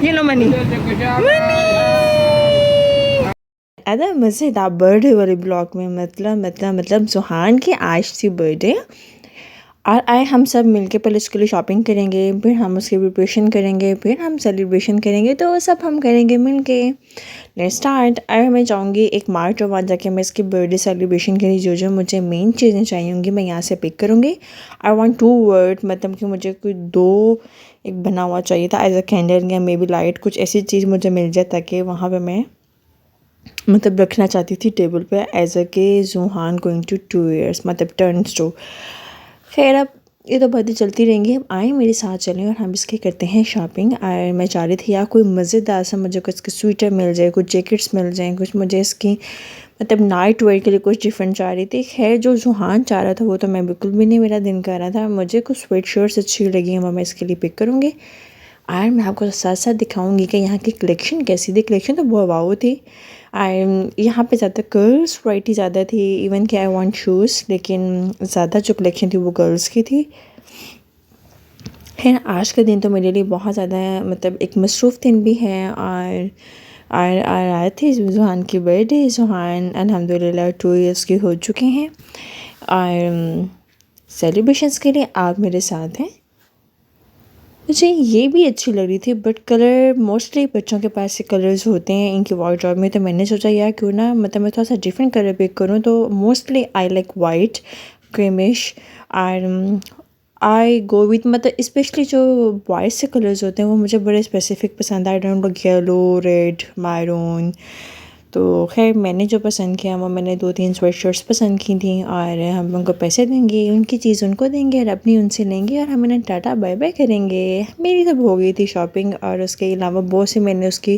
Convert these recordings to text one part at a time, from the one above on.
ये लो मनी अरे मज़ेदार बर्थडे वाले ब्लॉग में मतलब सुहान की आज थी बर्थडे और आए हम सब मिलके पहले उसके लिए शॉपिंग करेंगे, फिर हम उसकी प्रिपरेशन करेंगे, फिर हम सेलिब्रेशन करेंगे। तो वो सब हम करेंगे मिलके। Let's start. और मैं चाहूँगी एक मार्च और वहाँ जाके मैं इसकी बर्थडे सेलिब्रेशन के लिए जो जो मुझे मेन चीज़ें चाहिए होंगी मैं यहाँ से पिक करूँगी। आई वांट 2 वर्ड, मतलब कि मुझे कोई 2 एक बना हुआ चाहिए था एज अ कैंडल या मे बी लाइट, कुछ ऐसी चीज़ मुझे मिल जाए ताकि वहाँ पर मैं मतलब रखना चाहती थी टेबल पे एज अ के जुहान गोइंग टू 2 ईयर्स मतलब टर्न्स टू। खैर अब ये तो बातें चलती रहेंगी। हम आए मेरे साथ चलें और हम इसके करते हैं शॉपिंग। और मैं चाह रही थी यार कोई मज़ेदार सा मुझे कुछ स्वेटर मिल जाए, कुछ जैकेट्स मिल जाएँ, कुछ मुझे इसकी मतलब नाइट वेयर के लिए कुछ डिफरेंट चाह रही थी। खैर जो जुहान चाह रहा था वो तो मैं बिल्कुल भी नहीं, मेरा दिन कर रहा था। मुझे कुछ स्वेट शर्ट्स अच्छी लगी वो मैं इसके लिए पिक करूँगी। और मैं आपको साथ साथ दिखाऊंगी कि यहाँ की कलेक्शन कैसी थी। कलेक्शन तो बहुत वाव थी। यहाँ पे ज़्यादा गर्ल्स वैरायटी ज़्यादा थी। इवन कि आई वांट शूज़, लेकिन ज़्यादा जो कलेक्शन थी वो गर्ल्स की थी। खैर आज का दिन तो मेरे लिए बहुत ज़्यादा मतलब एक मसरूफ़ दिन भी है। और आए थे जुहान की बर्थडे। जुहान अल्हम्दुलिल्लाह 2 ईयर्स के हो चुके हैं। और सेलिब्रेशंस के लिए आप मेरे साथ हैं। मुझे ये भी अच्छी लग रही थी बट कलर मोस्टली बच्चों के पास से कलर्स होते हैं इनकी वार्डरोब में। तो मैंने सोचा यार क्यों ना मतलब मैं थोड़ा सा डिफरेंट कलर पिक करूँ। तो mostly I like white, creamish. और आई गो विथ मतलब स्पेशली जो वाइट से कलर्स होते हैं वो मुझे बड़े स्पेसिफिक पसंद आए। Don't like yellow, red, maroon. तो खैर मैंने जो पसंद किया वो मैंने 2-3 स्वेट शर्ट्स पसंद की थी। और हम उनको पैसे देंगे, उनकी चीज़ उनको देंगे और अपनी उनसे लेंगे और हम इन्हें टाटा बाय बाय करेंगे। मेरी तो हो गई थी शॉपिंग। और उसके अलावा बहुत सी मैंने उसकी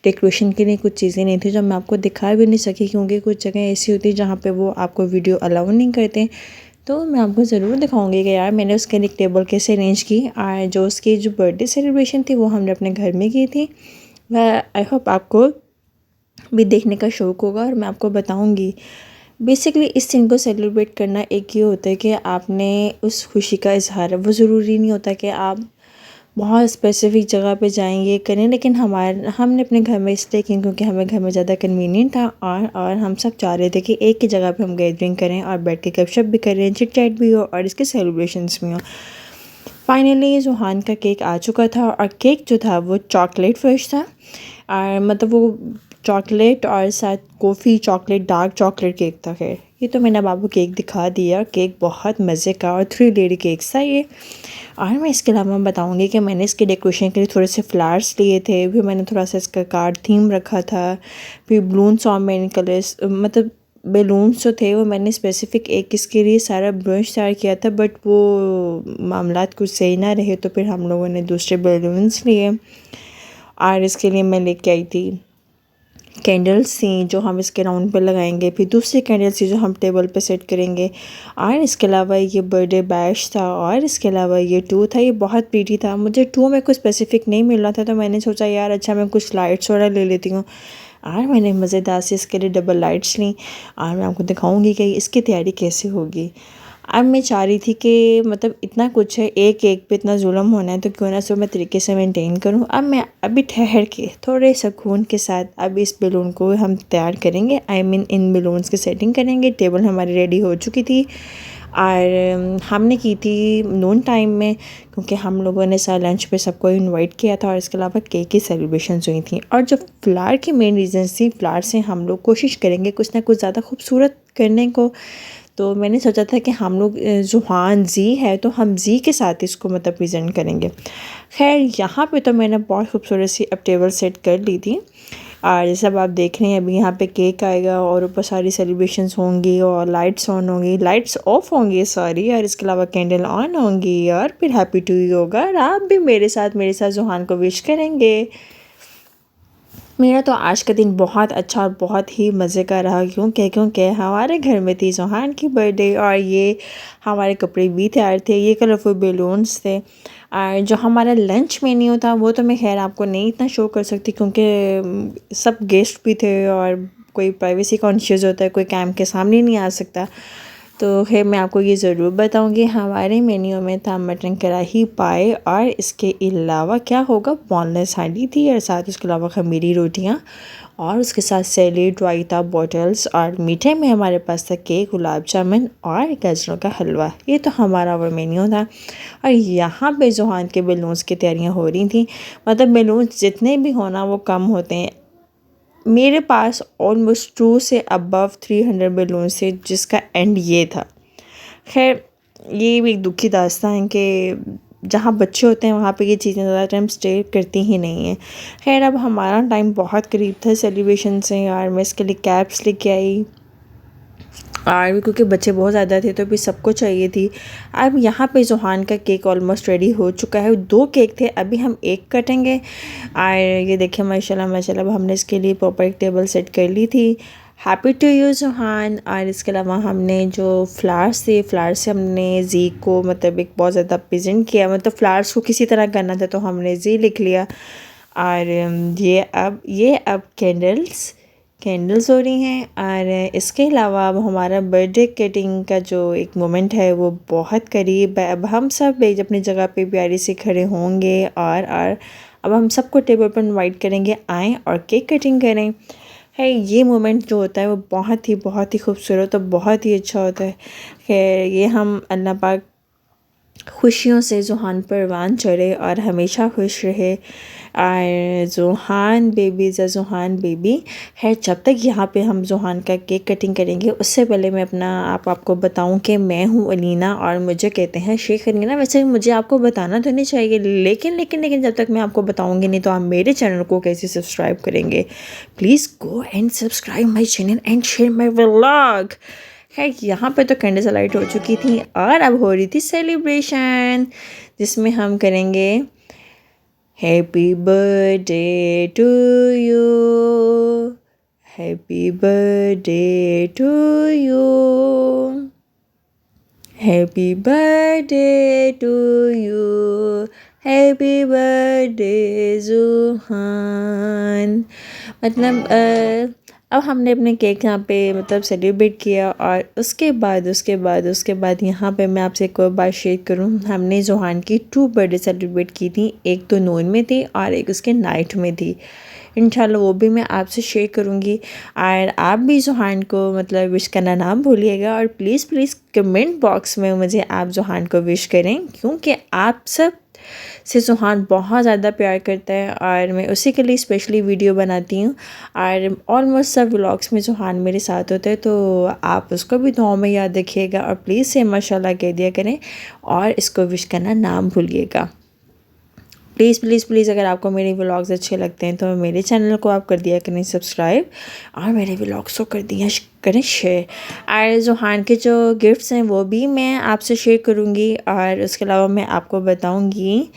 डेकोरेशन के लिए कुछ चीज़ें नहीं थी जो मैं आपको दिखा भी नहीं सकी, क्योंकि कुछ जगह ऐसी होती है जहाँ पे वो आपको वीडियो अलाउ नहीं करते। तो मैं आपको ज़रूर दिखाऊंगी कि यार मैंने उसके लिए एक टेबल कैसे अरेंज की। और जो उसकी जो बर्थडे सेलिब्रेशन थी वो हमने अपने घर में की थी। वह आई होप आपको भी देखने का शौक़ होगा और मैं आपको बताऊंगी। बेसिकली इस दिन को सेलिब्रेट करना एक ये होता है कि आपने उस खुशी का इजहार है। वो ज़रूरी नहीं होता कि आप बहुत स्पेसिफिक जगह पे जाएंगे करें, लेकिन हमने अपने घर में इसलिए की क्योंकि हमें घर में ज़्यादा कन्वीनियंट था। और हम सब चाह रहे थे कि एक ही जगह पे हम गैदरिंग करें और बैठ के गपशप भी करें, चिट चैट भी हो और इसके सेलिब्रेशंस भी हो। फाइनली जुहान का केक आ चुका था और केक जो था वो चॉकलेट फ्रेश था। और मतलब वो चॉकलेट और साथ coffee chocolate dark chocolate cake था। खैर ये तो मैंने अब आपको केक दिखा दिया। केक बहुत मज़े का और 3 लेयर केक्स था ये। और मैं इसके अलावा बताऊंगी कि मैंने इसके डेकोरेशन के लिए थोड़े से फ्लावर्स लिए थे, फिर मैंने थोड़ा सा इसका कार्ड थीम रखा था, फिर बलून्स और मैंने कलर्स मतलब बैलून्स जो थे वो मैंने स्पेसिफ़िक एक इसके लिए सारा ब्रश तैयार किया था। बट वो मामलात कुछ सही ना रहे तो फिर हम लोगों ने दूसरे बैलून्स लिए। और इसके लिए मैं लेके आई थी कैंडल्स थी जो हम इसके राउंड पे लगाएंगे, फिर दूसरी कैंडल्स थी जो हम टेबल पे सेट करेंगे। और इसके अलावा ये बर्थडे बैश था और इसके अलावा ये 2 था। ये बहुत प्रीटी था। मुझे 2 में कुछ स्पेसिफिक नहीं मिल रहा था तो मैंने सोचा यार अच्छा मैं कुछ लाइट्स वगैरह ले लेती हूँ। और मैंने मज़ेदार से इसके लिए डबल लाइट्स ली। और मैं आपको दिखाऊंगी कि इसकी तैयारी कैसे होगी। अब मैं चाह रही थी कि मतलब इतना कुछ है, एक केक पे इतना जुल्म होना है तो क्यों ना सो मैं तरीके से मेंटेन करूं। अब मैं अभी ठहर के थोड़े सुकून के साथ अब इस बैलून को हम तैयार करेंगे। आई मीन इन बैलून्स की सेटिंग करेंगे। टेबल हमारी रेडी हो चुकी थी और हमने की थी नून टाइम में, क्योंकि हम लोगों ने सारा लंच पे सबको इनवाइट किया था। और इसके अलावा केक की सेलिब्रेशंस हुई थी। और जो फ्लावर की मेन रीज़न थी, फ्लावर से हम लोग कोशिश करेंगे कुछ ना कुछ ज़्यादा खूबसूरत करने को। तो मैंने सोचा था कि हम लोग जुहान जी है तो हम जी के साथ इसको मतलब प्रेजेंट करेंगे। खैर यहाँ पे तो मैंने बहुत खूबसूरत सी अब टेबल सेट कर ली थी। और जैसे अब आप देख रहे हैं अभी यहाँ पे केक आएगा और ऊपर सारी सेलिब्रेशंस होंगी और लाइट्स ऑन होंगी, लाइट्स ऑफ होंगी सॉरी, और इसके अलावा कैंडल ऑन होंगी और फिर हैप्पी टू यू होगा। और आप भी मेरे साथ जुहान को विश करेंगे। मेरा तो आज का दिन बहुत अच्छा और बहुत ही मज़े का रहा। क्योंकि हमारे घर में थी जुहान की बर्थडे और ये हमारे कपड़े भी तैयार थे, ये कलरफुल बैलून्स थे। और जो हमारा लंच मेन्यू था वो तो मैं खैर आपको नहीं इतना शो कर सकती क्योंकि सब गेस्ट भी थे और कोई प्राइवेसी कॉन्शियस होता है, कोई कैम के सामने नहीं आ सकता। तो खैर मैं आपको ये ज़रूर बताऊंगी, हमारे मेन्यू में था मटन कढ़ाई पाए और इसके अलावा क्या होगा, बोनलेस हांडी थी और साथ उसके अलावा खमीरी रोटियां और उसके साथ सैलेड, रायता, बॉटल्स और मीठे में हमारे पास था केक, गुलाब जामुन और गाजरों का हलवा। ये तो हमारा वो मेन्यू था। और यहाँ पे जुहान के बैलून्स की तैयारियाँ हो रही थी। मतलब बैलून्स जितने भी होना वो कम होते हैं। मेरे पास ऑलमोस्ट 2 से अबव 300 बैलून्स थे जिसका एंड ये था। खैर ये भी एक दुखी दास्तान है कि जहाँ बच्चे होते हैं वहाँ पे ये चीज़ें ज़्यादा टाइम स्टे करती ही नहीं हैं। खैर अब हमारा टाइम बहुत करीब था सेलिब्रेशन से और मैं इसके लिए कैप्स लेके आई और क्योंकि बच्चे बहुत ज़्यादा थे तो भी सबको चाहिए थी। अब यहाँ पे जुहान का केक ऑलमोस्ट रेडी हो चुका है। 2 केक थे, अभी हम एक कटेंगे। और ये देखिए माशाल्लाह माशाल्लाह, अब हमने इसके लिए प्रॉपर एक टेबल सेट कर ली थी। Happy to you जुहान। और इसके अलावा हमने जो फ्लावर्स थे, फ्लावर्स से हमने जी को मतलब एक बहुत ज़्यादा प्रेजेंट किया। मतलब फ्लावर्स को किसी तरह करना था तो हमने जी लिख लिया। और ये अब कैंडल्स हो रही हैं। और इसके अलावा अब हमारा बर्थडे कटिंग का जो एक मोमेंट है वो बहुत करीब है। अब हम सब एक अपनी जगह पे प्यारी से खड़े होंगे और अब हम सबको टेबल पर इनवाइट करेंगे, आएँ और केक कटिंग करें। है ये मोमेंट जो होता है वो बहुत ही खूबसूरत और बहुत ही अच्छा होता है। खैर ये हम अल्लाह पाक खुशियों से जुहान परवान चढ़े और हमेशा खुश रहे। और जुहान बेबी है। जब तक यहाँ पे हम जुहान का केक कटिंग करेंगे उससे पहले मैं अपना आपको बताऊं कि मैं हूँ अलीना और मुझे कहते हैं शेख अलीना। वैसे मुझे आपको बताना तो नहीं चाहिए, लेकिन जब तक मैं आपको बताऊंगी नहीं तो आप मेरे चैनल को कैसे सब्सक्राइब करेंगे। Please go and subscribe my channel and share my vlog. खैर यहाँ पे तो कैंडल्स लाइट हो चुकी थी और अब हो रही थी सेलिब्रेशन जिसमें हम करेंगे happy birthday to you, happy birthday to you, happy birthday to you, happy birthday Juhan. मतलब अब हमने अपने केक यहाँ पे मतलब सेलिब्रेट किया और उसके बाद यहाँ पे मैं आपसे एक और बात शेयर करूँ। हमने जुहान की 2 बर्थडे सेलिब्रेट की थी, एक तो नून में थी और एक उसके नाइट में थी। इंशाल्लाह वो भी मैं आपसे शेयर करूँगी। और आप भी जुहान को मतलब विश करना ना भूलिएगा और प्लीज़ कमेंट बॉक्स में मुझे आप जुहान को विश करें, क्योंकि आप सब से जुहान बहुत ज़्यादा प्यार करता है और मैं उसी के लिए स्पेशली वीडियो बनाती हूँ। और ऑलमोस्ट सब व्लॉग्स में जुहान मेरे साथ होता है, तो आप उसको भी दुआओं में याद रखिएगा और प्लीज़ से माशाल्लाह कह दिया करें और इसको विश करना ना भूलिएगा। प्लीज़ अगर आपको मेरे व्लॉग्स अच्छे लगते हैं तो मेरे चैनल को आप कर दिया करें सब्सक्राइब और मेरे व्लॉग्स को कर दिया करें शेयर। और जुहान के जो गिफ्ट्स हैं वो भी मैं आपसे शेयर करूँगी और उसके अलावा मैं आपको बताऊँगी।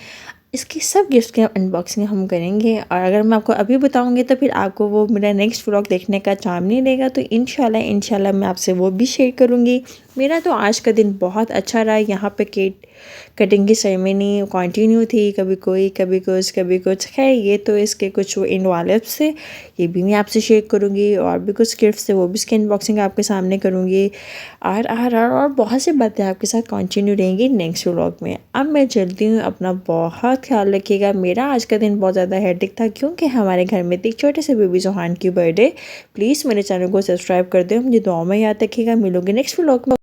इसकी सब गिफ्ट की अनबॉक्सिंग हम करेंगे और अगर मैं आपको अभी बताऊंगी तो फिर आपको वो मेरा नेक्स्ट व्लॉग देखने का चाम नहीं देगा। तो इंशाल्लाह मैं आपसे वो भी शेयर करूंगी। मेरा तो आज का दिन बहुत अच्छा रहा। यहाँ पे केक कटिंग की सेरेमनी कंटिन्यू थी, कभी कोई कभी कुछ। खैर ये तो इसके कुछ वो इन्वॉल्व्स थे, ये भी मैं आपसे शेयर करूँगी। और भी कुछ गिफ्ट्स थे वो भी इसकी अनबॉक्सिंग आपके सामने करूँगी। और बहुत सी बातें आपके साथ कंटिन्यू रहेंगी नेक्स्ट व्लॉग में। अब मैं चलती हूँ, अपना बहुत ख्याल रखिएगा। मेरा आज का दिन बहुत ज़्यादा हेक्टिक था क्योंकि हमारे घर में थी एक छोटे से बेबी जुहान की बर्थडे। प्लीज़ मेरे चैनल को सब्सक्राइब कर दो, मुझे दुआ में याद रखिएगा। मिलूंगी नेक्स्ट व्लॉग में।